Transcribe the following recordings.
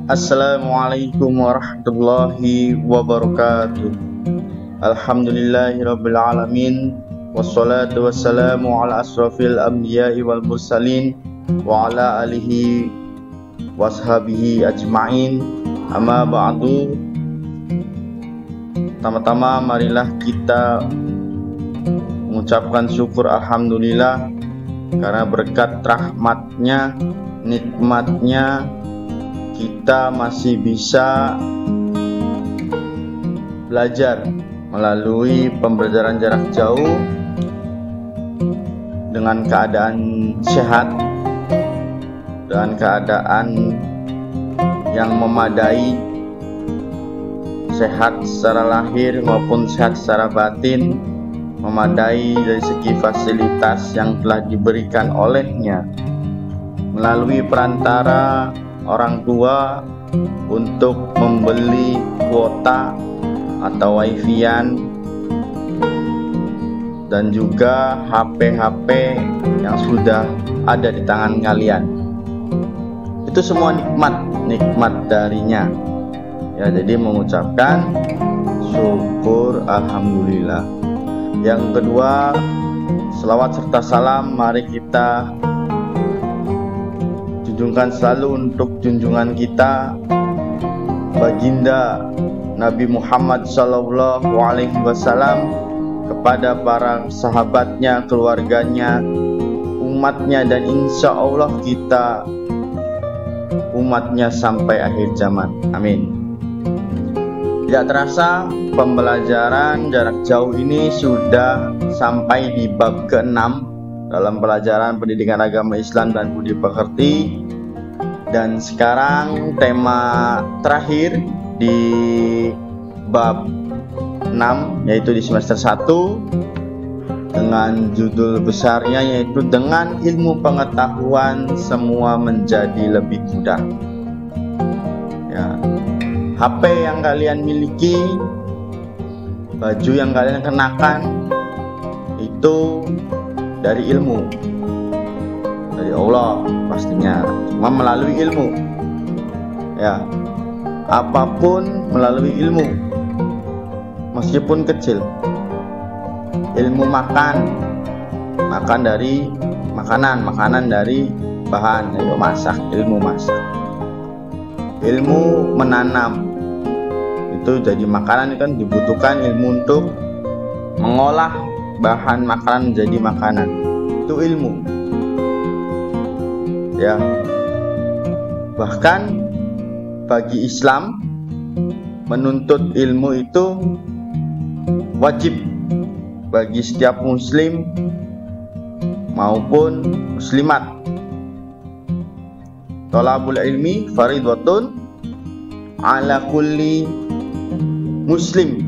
Assalamualaikum warahmatullahi wabarakatuh. Alhamdulillahirabbil alamin. Wassalatu wassalamu ala asrofil anbiya'i wal mursalin wa ala alihi washabihi ajma'in. Amma ba'du. Pertama-tama marilah kita mengucapkan syukur alhamdulillah karena berkat rahmatnya, nikmatnya kita masih bisa belajar melalui pembelajaran jarak jauh dengan keadaan sehat, dengan keadaan yang memadai, sehat secara lahir maupun sehat secara batin, memadai dari segi fasilitas yang telah diberikan olehnya melalui perantara orang tua untuk membeli kuota atau wifi-an dan juga HP-HP yang sudah ada di tangan kalian. Itu semua nikmat darinya. Ya, jadi mengucapkan syukur alhamdulillah. Yang kedua, selawat serta salam mari kita junjungkan selalu untuk junjungan kita baginda Nabi Muhammad sallallahu alaihi wasallam, kepada para sahabatnya, keluarganya, umatnya, dan insya Allah kita umatnya sampai akhir zaman. Amin. Tidak terasa pembelajaran jarak jauh ini sudah sampai di bab ke-6 dalam pelajaran pendidikan agama Islam dan budi pekerti, dan sekarang tema terakhir di bab 6 yaitu di semester 1 dengan judul besarnya yaitu dengan ilmu pengetahuan semua menjadi lebih mudah. Ya, HP yang kalian miliki, baju yang kalian kenakan itu dari ilmu, dari Allah pastinya, cuma melalui ilmu. Ya, apapun melalui ilmu, meskipun kecil. Ilmu makan dari makanan dari bahan, yaitu masak, ilmu masak. Ilmu menanam itu jadi makanan, kan dibutuhkan ilmu untuk mengolah bahan makanan menjadi makanan, itu ilmu. Ya, bahkan bagi Islam menuntut ilmu itu wajib bagi setiap muslim maupun muslimat. Thalabul ilmi faridhatun ala kulli muslim.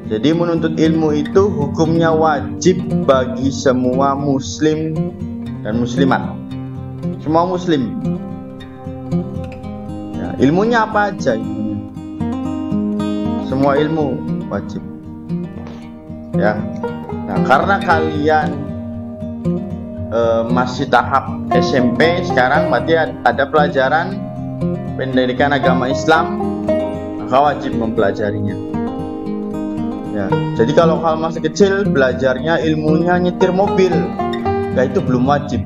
Jadi menuntut ilmu itu hukumnya wajib bagi semua muslim dan muslimat, semua muslim. Ya, ilmunya apa aja? Semua ilmu wajib. Ya, nah karena kalian masih tahap SMP sekarang, berarti ada pelajaran pendidikan agama Islam, maka wajib mempelajarinya. Ya, jadi kalau masih kecil belajarnya ilmunya nyetir mobil, nah itu belum wajib.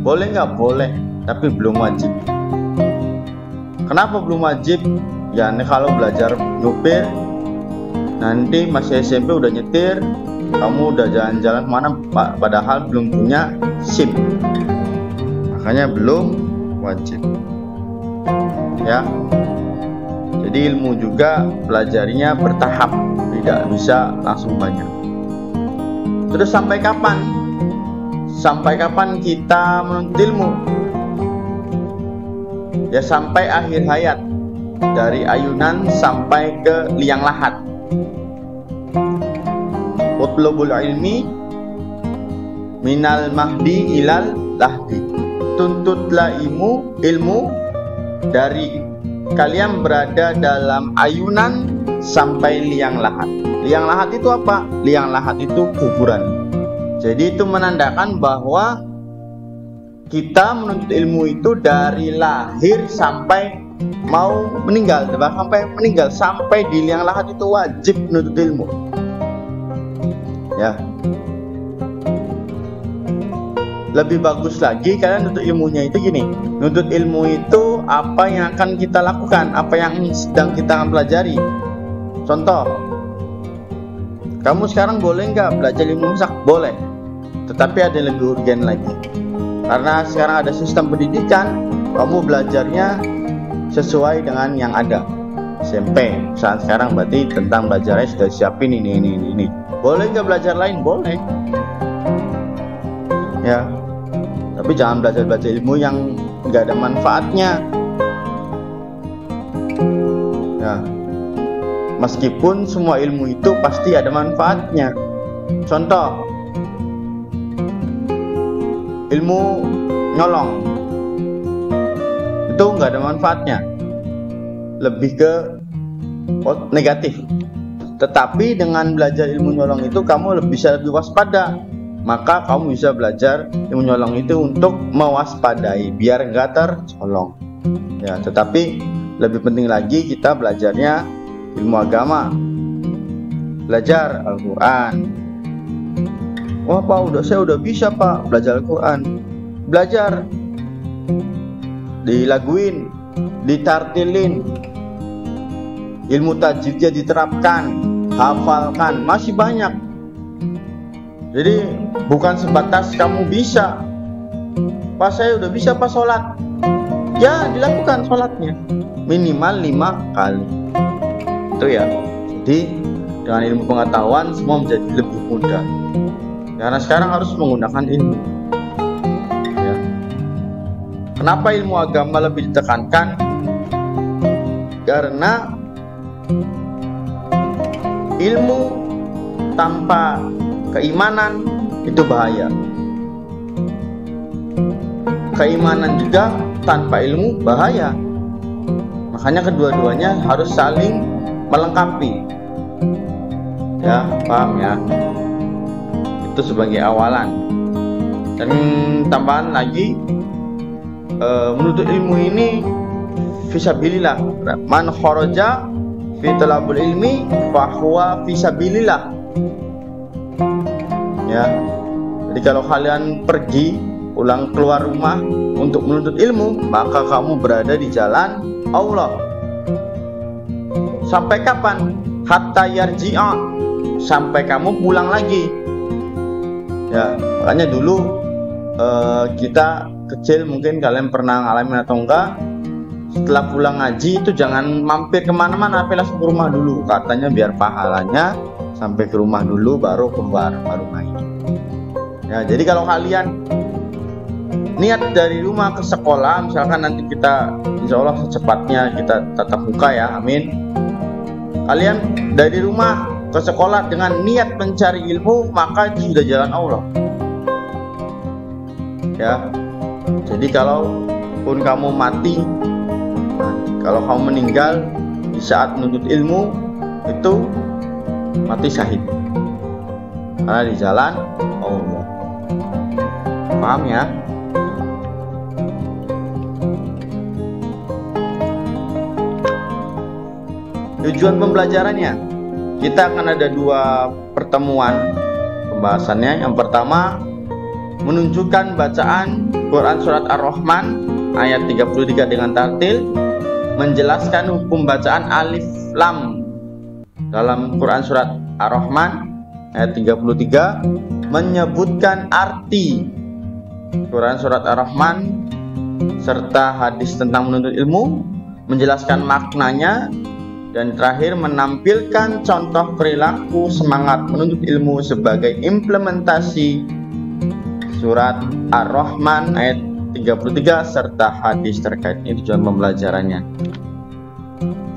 Boleh nggak? Boleh, tapi belum wajib. Kenapa belum wajib? Ya, kalau belajar nyupir nanti masih SMP udah nyetir, kamu udah jalan-jalan kemana padahal belum punya SIM, makanya belum wajib. Ya, jadi ilmu juga pelajarinya bertahap, tidak bisa langsung banyak. Terus sampai kapan? Sampai kapan kita menuntut ilmu? Ya, sampai akhir hayat, dari ayunan sampai ke liang lahat. Utlubul ilmi minal mahdi ilal lahdi. Tuntutlah ilmu dari kalian berada dalam ayunan sampai liang lahat. Liang lahat itu apa? Liang lahat itu kuburan. Jadi itu menandakan bahwa kita menuntut ilmu itu dari lahir sampai mau meninggal, sampai meninggal, sampai di liang lahat itu wajib menuntut ilmu. Ya. Lebih bagus lagi kalian nuntut ilmunya itu gini. Nuntut ilmu itu apa yang akan kita lakukan, apa yang sedang kita akan pelajari. Contoh, kamu sekarang boleh nggak belajar ilmu masak? Boleh. Tetapi ada yang lebih urgen lagi. Karena sekarang ada sistem pendidikan, kamu belajarnya sesuai dengan yang ada. SMP, saat sekarang berarti tentang belajarnya sudah siapin ini. Boleh nggak belajar lain? Boleh. Ya, tapi jangan belajar ilmu yang nggak ada manfaatnya. Ya, meskipun semua ilmu itu pasti ada manfaatnya. Contoh, ilmu nyolong itu nggak ada manfaatnya, lebih ke negatif. Tetapi dengan belajar ilmu nyolong itu kamu bisa lebih waspada. Maka kamu bisa belajar ilmu nyolong itu untuk mewaspadai biar nggak tercolong. Ya, tetapi lebih penting lagi kita belajarnya ilmu agama, belajar Al-Quran. Wah Pak, saya udah bisa Pak belajar Al-Quran. Belajar, dilaguin, ditartilin, ilmu tajwidnya diterapkan, hafalkan, masih banyak. Jadi bukan sebatas kamu bisa, Pak saya udah bisa Pak sholat. Ya dilakukan sholatnya minimal 5 kali. Itu ya. Jadi dengan ilmu pengetahuan semua menjadi lebih mudah. Karena sekarang harus menggunakan ilmu. Ya. Kenapa ilmu agama lebih ditekankan? Karena ilmu tanpa keimanan itu bahaya. Keimanan juga tanpa ilmu bahaya. Makanya kedua-duanya harus saling melengkapi. Ya, paham ya? Itu sebagai awalan. Dan tambahan lagi, menuntut ilmu ini fisabilillah. Man kharaja fi talabul ilmi fahuwa fisabilillah. Ya, jadi kalau kalian pergi pulang keluar rumah untuk menuntut ilmu, maka kamu berada di jalan Allah. Sampai kapan? Hatta yarji'a, sampai kamu pulang lagi. Ya, makanya dulu kita kecil, mungkin kalian pernah ngalamin atau enggak, setelah pulang ngaji itu jangan mampir kemana-mana, tapi langsung ke rumah dulu. Katanya biar pahalanya sampai ke rumah dulu baru keluar, baru main. Ya, jadi kalau kalian niat dari rumah ke sekolah, misalkan nanti kita insya Allah secepatnya kita tatap muka ya, amin. Kalian dari rumah ke sekolah dengan niat mencari ilmu, maka itu sudah jalan Allah. Ya, jadi kalau pun kamu mati, kalau kamu meninggal di saat menuntut ilmu, itu mati syahid karena di jalan Allah. Paham ya? Tujuan pembelajarannya, kita akan ada 2 pertemuan pembahasannya. Yang pertama, menunjukkan bacaan Quran Surat Ar-Rahman ayat 33 dengan tartil, menjelaskan hukum bacaan alif lam dalam Quran Surat Ar-Rahman ayat 33, menyebutkan arti Quran Surat Ar-Rahman serta hadis tentang menuntut ilmu, menjelaskan maknanya, dan terakhir menampilkan contoh perilaku semangat menuntut ilmu sebagai implementasi Surat Ar-Rahman ayat 33 serta hadis terkait. Ini tujuan pembelajarannya.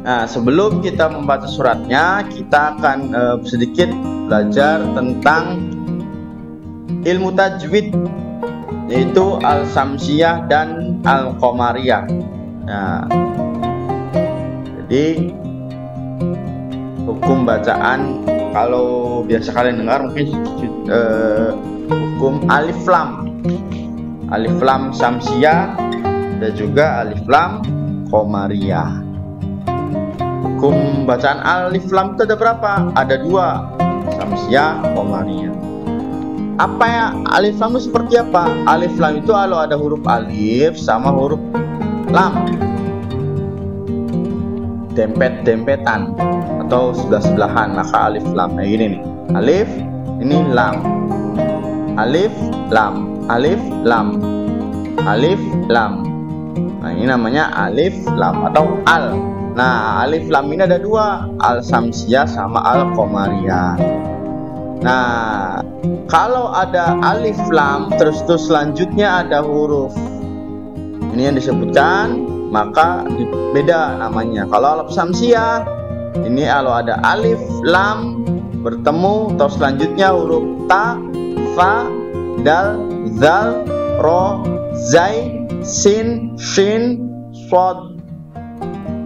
Nah, sebelum kita membaca suratnya, kita akan sedikit belajar tentang ilmu tajwid, yaitu Al-Samsiyah dan Al-Qamariyah. Nah, jadi hukum bacaan, kalau biasa kalian dengar mungkin hukum alif lam. alif lam syamsiyah dan juga alif lam qamariyah. Hukum bacaan alif lam itu ada berapa? Ada 2, syamsiyah, qamariyah. Apa ya alif lam itu seperti apa? Alif lam itu kalau ada huruf alif sama huruf lam dempet-dempetan atau sebelah-sebelahan, maka alif lam kayak gini nih. Alif, ini lam. Alif, lam. Alif, lam. Alif, lam. Nah, ini namanya alif lam atau al. Nah, alif lam ini ada 2, al syamsiyah sama al qamariyah. Nah, kalau ada alif lam terus selanjutnya ada huruf ini yang disebutkan, maka beda namanya. Kalau alif syamsiyah ini kalau ada alif lam bertemu terus selanjutnya huruf ta, fa, dal, zal, ro, zai, sin, shin, shod,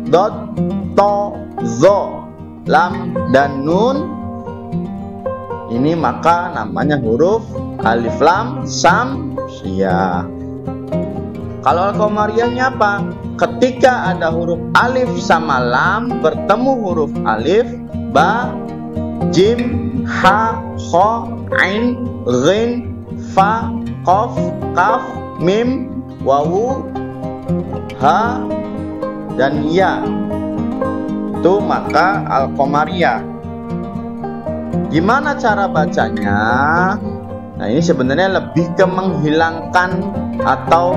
dot, to, zo, lam dan nun, ini maka namanya huruf alif lam syamsiyah. Kalau al-qamariyahnya apa? Ketika ada huruf alif sama lam bertemu huruf alif, ba, jim, ha, kha, ain, ghin, fa, qaf, kaf, mim, wawu, ha, dan ya, itu maka al-qamariyah. Gimana cara bacanya? Nah, ini sebenarnya lebih ke menghilangkan atau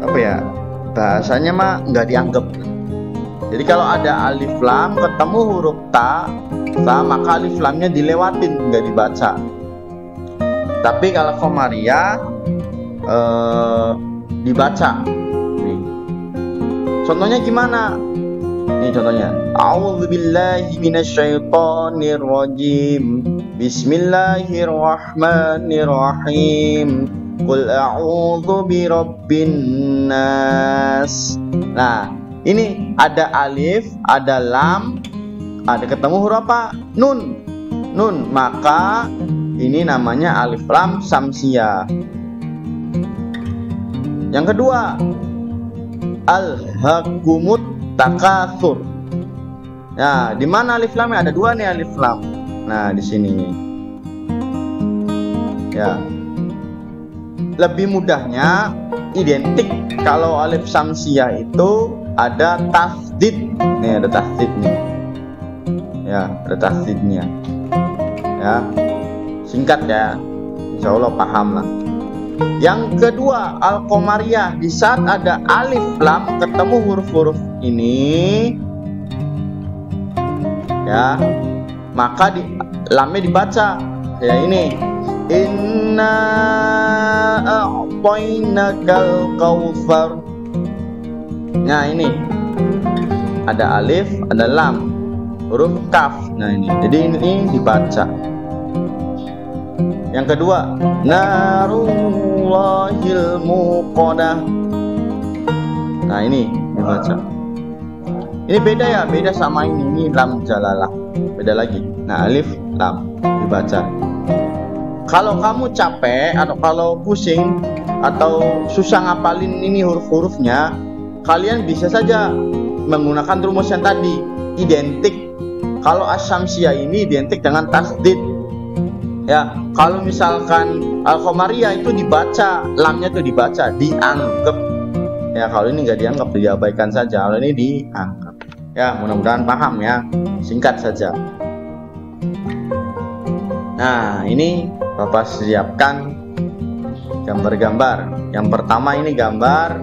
apa ya, bahasanya mah nggak dianggap. Jadi kalau ada alif lam ketemu huruf ta, maka alif lamnya dilewatin, nggak dibaca. Tapi kalau qamariyah dibaca. Nih. Contohnya gimana? Ini contohnya. A'udzubillahi minasyaitonirrajim. Bismillahirrahmanirrahim. Qul a'udzu birabbin nas. Nah, ini ada alif, ada lam, ada ketemu huruf apa? Nun. Nun, maka ini namanya alif lam syamsiyah. Yang kedua, alhaqumut takatsur. Nah, di mana alif lamnya? Ada 2 nih alif lam. Nah, di sini. Ya. Lebih mudahnya identik kalau alif syamsiyah itu ada tasdid. Nih ada tasdidnya. Ya, ada tasdidnya. Ya. Singkat ya. Insyaallah paham lah. Yang kedua, al-qamariyah, di saat ada alif lam ketemu huruf-huruf ini ya, maka lamnya dibaca ya ini. Inna a'tainakal kautsar. Nah, ini ada alif, ada lam, huruf kaf. Nah, ini. Jadi ini dibaca. Yang kedua, narullahil muqadah. Nah, ini dibaca. Ini beda ya, beda sama ini lam jalalah. Beda lagi. Nah, alif lam dibaca. Kalau kamu capek atau kalau pusing atau susah ngapalin ini huruf-hurufnya, kalian bisa saja menggunakan rumus yang tadi, identik. Kalau asy-syamsiyah ini identik dengan tasdid. Ya, kalau misalkan al-qamariyah itu dibaca, lamnya itu dibaca, dianggap. Ya, kalau ini nggak dianggap, diabaikan saja. Kalau ini dianggap. Ya, mudah-mudahan paham ya. Singkat saja. Nah, ini Bapak siapkan gambar-gambar. Yang pertama ini gambar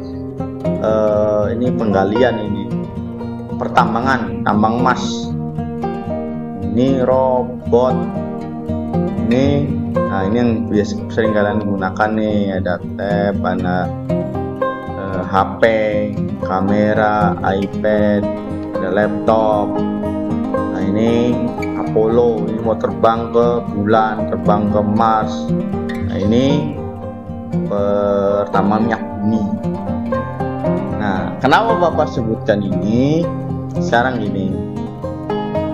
ini penggalian ini. Pertambangan, tambang emas. Ini robot. Nah ini yang biasa sering kalian gunakan nih, ada tab, ada HP, kamera, iPad, ada laptop. Nah ini Apollo, ini mau terbang ke bulan, terbang ke Mars. Nah ini pertama minyak bumi. Nah, kenapa Bapak sebutkan ini? Sekarang gini,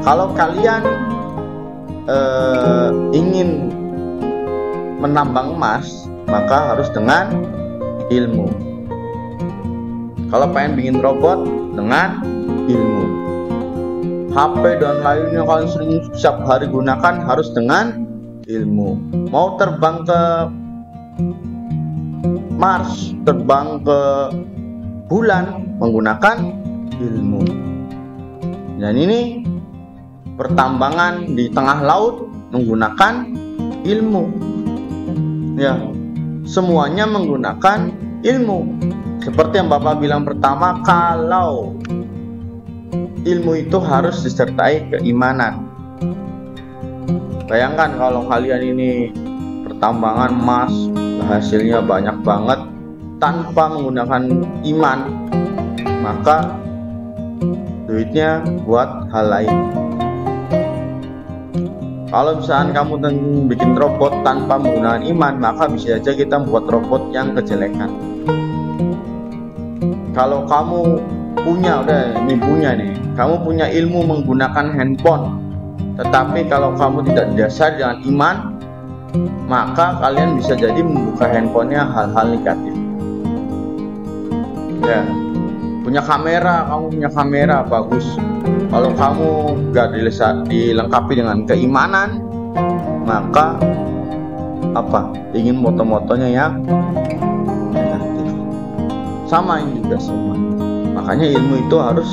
kalau kalian ingin menambang emas, maka harus dengan ilmu. Kalau pengen bikin robot, dengan ilmu. HP dan lainnya kalian sering setiap hari gunakan harus dengan ilmu. Mau terbang ke Mars, terbang ke bulan menggunakan ilmu. Dan ini pertambangan di tengah laut menggunakan ilmu. Ya, semuanya menggunakan ilmu. Seperti yang Bapak bilang pertama, kalau ilmu itu harus disertai keimanan. Bayangkan kalau kalian ini pertambangan emas, hasilnya banyak banget tanpa menggunakan iman, maka duitnya buat hal lain. Kalau misalkan kamu bikin robot tanpa menggunakan iman, maka bisa saja kita membuat robot yang kejelekan. Kalau kamu punya, kamu punya ilmu menggunakan handphone, tetapi kalau kamu tidak didasari dengan iman, maka kalian bisa jadi membuka handphonenya hal-hal negatif. Ya, punya kamera, kamu punya kamera bagus. Kalau kamu gak dilengkapi dengan keimanan, maka ingin moto-motonya yang negatif. Sama ini juga semua. Makanya ilmu itu harus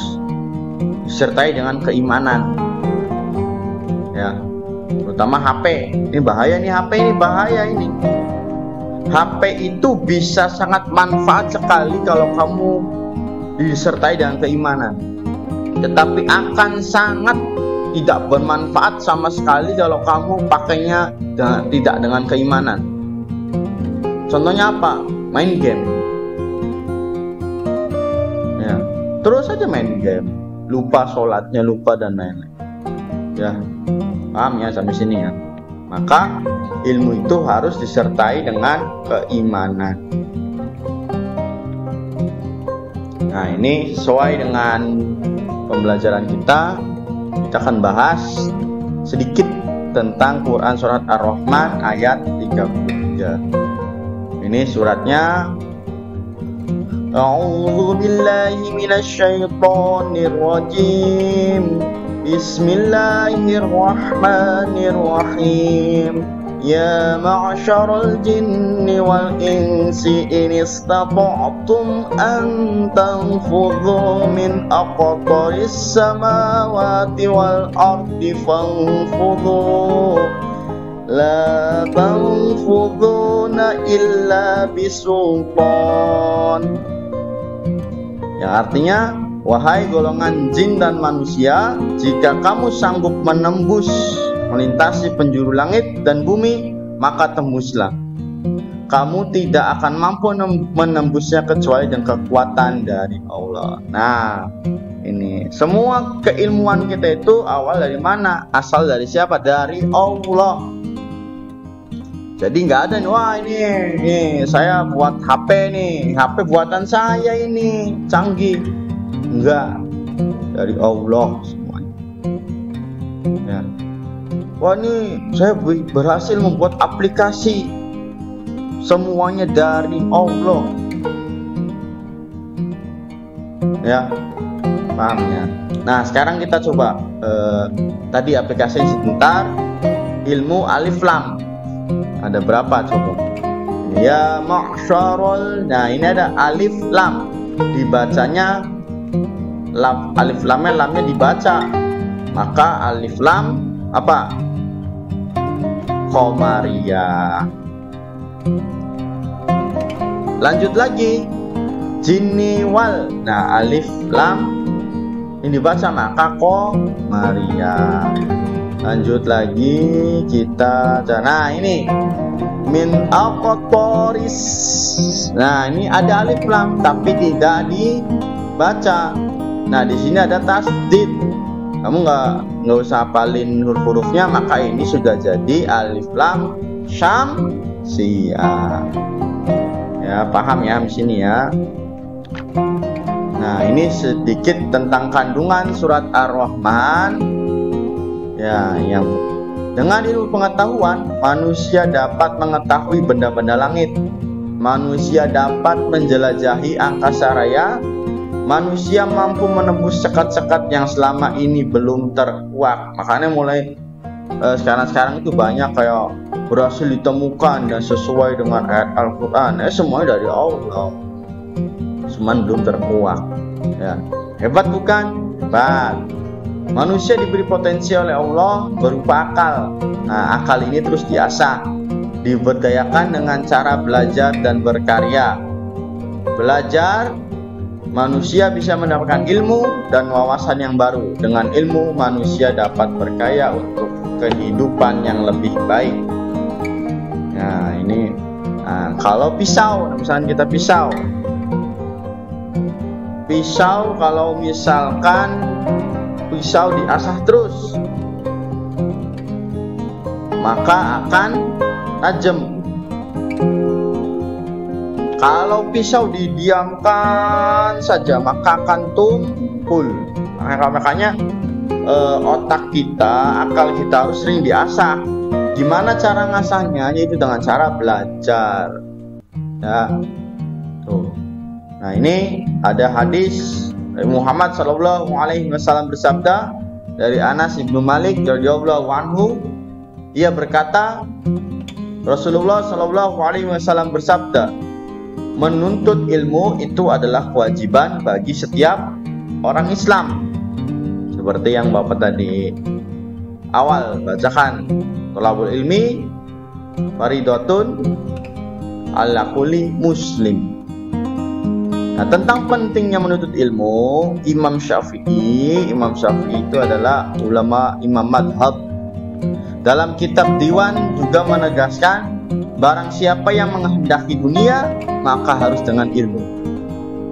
disertai dengan keimanan. Ya, terutama HP. Ini bahaya nih, HP ini bahaya ini. HP itu bisa sangat manfaat sekali kalau kamu disertai dengan keimanan, tetapi akan sangat tidak bermanfaat sama sekali kalau kamu pakainya tidak dengan keimanan. Contohnya apa? Main game. Ya, terus aja main game, lupa sholatnya, lupa dan lain-lain. Ya, paham ya sampai sini ya? Maka ilmu itu harus disertai dengan keimanan. Nah, ini sesuai dengan pembelajaran kita akan bahas sedikit tentang Quran surat Ar-Rahman ayat 33. Ini suratnya. A'udzu billahi minasy syaithanir rajim. Bismillahirrahmanirrahim. Ya ma'syaral jinni wal insi in istata'tum an tanfudhu min aqtaris samawati wal ardi fanfudhu la tanfudhuna illa bisultan. Yang artinya, wahai golongan jin dan manusia, jika kamu sanggup melintasi penjuru langit dan bumi, maka tembuslah. Kamu tidak akan mampu menembusnya kecuali dengan kekuatan dari Allah. Nah, ini semua keilmuan kita itu awal dari mana? Asal dari siapa? Dari Allah. Jadi nggak ada nih, wah ini saya buat HP nih, HP buatan saya ini canggih. Enggak, dari Allah semuanya. Ya. Wah, ini saya berhasil membuat aplikasi, semuanya dari Allah. Ya, paham ya? Nah, sekarang kita coba tadi aplikasi sebentar. Ilmu alif lam ada berapa coba? Ya ma'syarul. Nah, ini ada alif lam, dibacanya alif lamnya dibaca, maka alif lam apa? Qamariyah. Lanjut lagi, jinni wal. Nah, alif lam ini dibaca, maka Qamariyah. Lanjut lagi kita, nah ini min aqtaris. Nah, ini ada alif lam tapi tidak dibaca. Nah, di sini ada tasdid. Kamu nggak usah hafalin huruf-hurufnya, maka ini sudah jadi alif lam syamsiyah. Ya, paham ya di sini ya. Nah, ini sedikit tentang kandungan surat Ar-Rahman. Ya, yang dengan ilmu pengetahuan manusia dapat mengetahui benda-benda langit manusia dapat menjelajahi angkasa raya, manusia mampu menembus sekat-sekat yang selama ini belum terkuak. Makanya mulai sekarang itu banyak kayak berhasil ditemukan dan sesuai dengan ayat Al-Quran. Semuanya dari Allah, cuman belum terkuak. Ya. Hebat bukan? Hebat. Manusia diberi potensi oleh Allah berupa akal. Nah, akal ini terus diasah, diberdayakan dengan cara belajar dan berkarya. Belajar, manusia bisa mendapatkan ilmu dan wawasan yang baru. Dengan ilmu, manusia dapat berkarya untuk kehidupan yang lebih baik. Nah, ini kalau pisau, misalnya kita pisau, kalau misalkan pisau diasah terus, maka akan tajam. Kalau pisau didiamkan saja, maka akan tumpul. Makanya otak kita, akal kita harus sering diasah. Gimana cara ngasahnya? Yaitu dengan cara belajar. Ya, tuh. Nah, ini ada hadis Muhammad Shallallahu Alaihi Wasallam bersabda dari Anas bin Malik radhiyallahu anhu. Ia berkata, Rasulullah Shallallahu Alaihi Wasallam bersabda, menuntut ilmu itu adalah kewajiban bagi setiap orang Islam. Seperti yang Bapak tadi awal bacakan, thalabul ilmi faridatun ala kulli muslim. Nah, tentang pentingnya menuntut ilmu, Imam Syafi'i itu adalah ulama imam madhab. Dalam kitab Diwan juga menegaskan, barang siapa yang menghendaki dunia, maka harus dengan ilmu.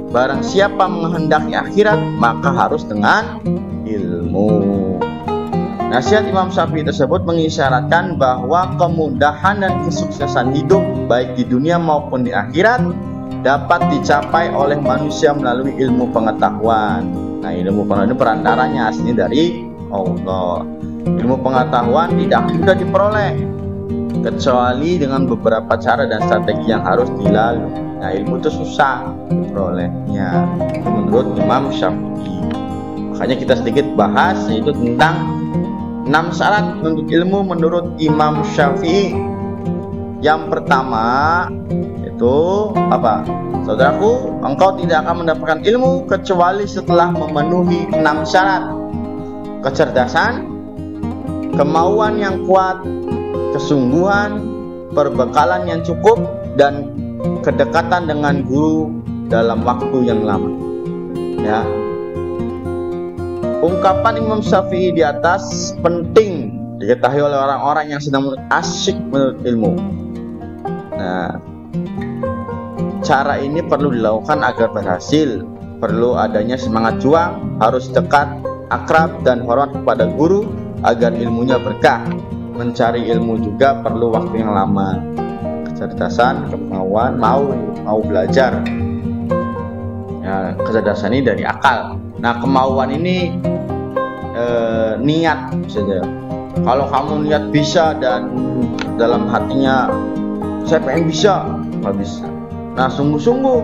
Barang siapa menghendaki akhirat, maka harus dengan ilmu. Nasihat Imam Syafi'i tersebut mengisyaratkan bahwa kemudahan dan kesuksesan hidup, baik di dunia maupun di akhirat, dapat dicapai oleh manusia melalui ilmu pengetahuan. Nah, ilmu pengetahuan itu perantaranya aslinya dari Allah. Ilmu pengetahuan tidak mudah diperoleh kecuali dengan beberapa cara dan strategi yang harus dilalui. Nah, ilmu itu susah diperolehnya menurut Imam Syafi'i. Makanya kita sedikit bahas yaitu tentang 6 syarat untuk ilmu menurut Imam Syafi'i. Yang pertama itu apa? Saudaraku, engkau tidak akan mendapatkan ilmu kecuali setelah memenuhi 6 syarat. Kecerdasan, kemauan yang kuat, kesungguhan, perbekalan yang cukup, dan kedekatan dengan guru dalam waktu yang lama. Ya. Ungkapan Imam Syafi'i di atas penting diketahui oleh orang-orang yang sedang asyik menuntut ilmu. Nah, cara ini perlu dilakukan agar berhasil. Perlu adanya semangat juang, harus dekat, akrab, dan hormat kepada guru agar ilmunya berkah. Mencari ilmu juga perlu waktu yang lama. Kecerdasan, kemauan, mau belajar. Ya, kecerdasan ini dari akal. Nah, kemauan ini niat saja. Kalau kamu niat bisa dan dalam hatinya saya pengen bisa, nggak bisa. Nah, sungguh-sungguh,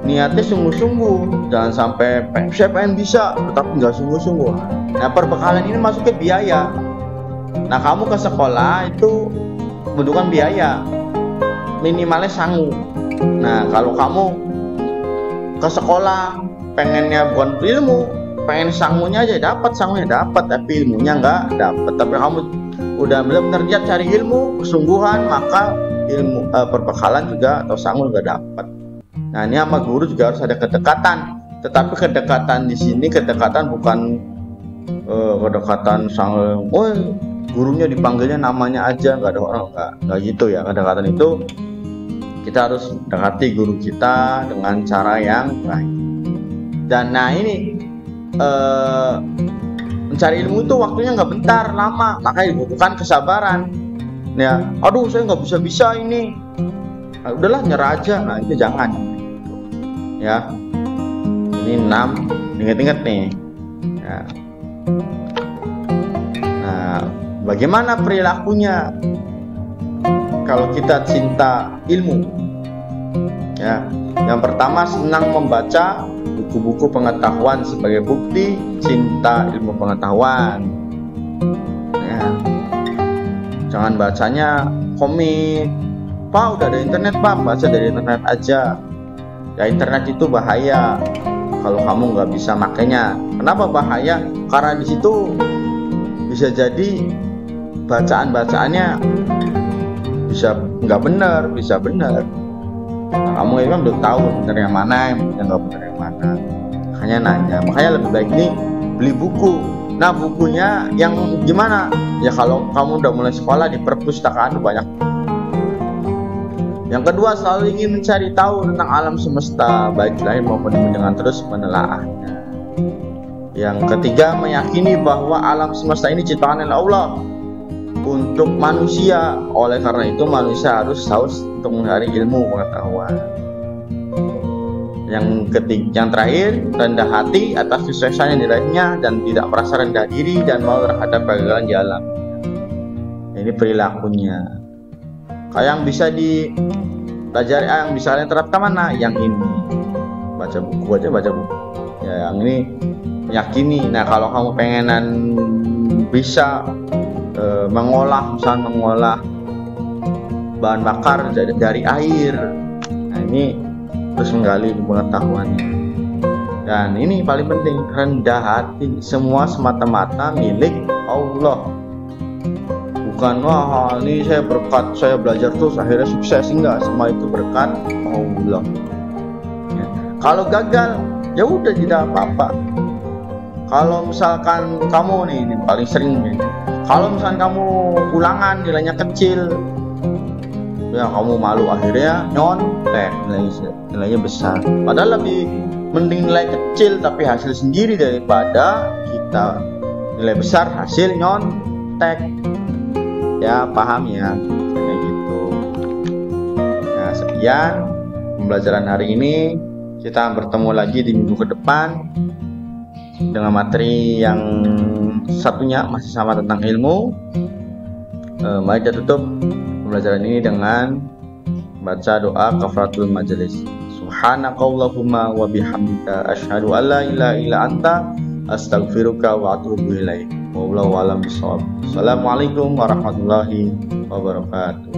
niatnya sungguh-sungguh, jangan sampai saya pengen bisa tetapi nggak sungguh-sungguh. Nah, perbekalan ini masuknya biaya. Nah, kamu ke sekolah itu membutuhkan biaya, minimalnya sangu. Nah, kalau kamu ke sekolah pengennya bukan ilmu, pengen sangunya aja sangunya dapat, tapi ilmunya nggak dapat. Tapi kamu udah benar-benar giat cari ilmu, kesungguhan, maka ilmu perbekalan juga atau sangu juga dapat. Nah, ini sama guru juga harus ada kedekatan. Tetapi kedekatan di sini kedekatan bukan kedekatan sang gurunya dipanggilnya namanya aja, nggak ada orang, nggak gitu ya. Kedekatan itu kita harus dekati guru kita dengan cara yang baik. Dan nah ini mencari ilmu itu waktunya nggak bentar, lama, makanya dibutuhkan kesabaran. Ya, aduh saya nggak bisa ini, nah, udahlah nyerah aja. Nah, itu jangan. Ya, ini 6, ingat-ingat nih. Ya. Nah, bagaimana perilakunya kalau kita cinta ilmu? Ya, yang pertama, senang membaca buku-buku pengetahuan sebagai bukti cinta ilmu pengetahuan. Ya, jangan bacanya komik. Pak, udah ada internet Pak, baca dari internet aja. Ya, internet itu bahaya kalau kamu nggak bisa makainya. Kenapa bahaya? Karena di situ bisa jadi bacaan-bacaannya bisa nggak benar, bisa benar. Nah, kamu itu kan belum tahu benar yang mana, yang nggak benar yang mana. Makanya nanya. Makanya lebih baik nih beli buku. Nah, bukunya yang gimana? Ya kalau kamu udah mulai sekolah, di perpustakaan banyak. Yang kedua, selalu ingin mencari tahu tentang alam semesta, baik lahir maupun dengan terus menelaahnya. Yang ketiga, meyakini bahwa alam semesta ini ciptaan oleh Allah untuk manusia. Oleh karena itu manusia harus haus untuk mencari ilmu pengetahuan. Yang terakhir, rendah hati atas kesuksesan yang diraihnya dan tidak merasa rendah diri dan mau terhadap kegagalan di alam. Ini perilakunya. Kayak yang bisa dipelajari, yang bisa kalian terapkan mana? Yang ini, baca buku aja, baca buku. Ya, yang ini meyakini. Nah, kalau kamu pengenan bisa mengolah bahan bakar dari air, nah ini terus menggali pengetahuannya. Dan ini paling penting, rendah hati. Semua semata-mata milik Allah. Bukan wah ini saya berkat, saya belajar terus akhirnya sukses. Enggak, semua itu berkat Allah. Ya. Kalau gagal ya udah tidak apa-apa. Kalau misalkan kamu nih, ini paling sering nih, kalau misalkan kamu ulangan nilainya kecil, ya kamu malu, akhirnya nyontek, nilainya besar. Padahal lebih mending nilai kecil tapi hasil sendiri daripada kita nilai besar hasil nyontek. Ya paham ya, kayak gitu. Nah, sekian pembelajaran hari ini. Kita bertemu lagi di minggu ke depan dengan materi yang satunya masih sama tentang ilmu. Mari kita tutup pembelajaran ini dengan baca doa kafaratul majelis. Subhanakallahumma wa bihamdika asyhadu an la ilaha illa anta astaghfiruka wa atubu ilaik. Wallahu a'lam bishawab. Assalamualaikum warahmatullahi wabarakatuh.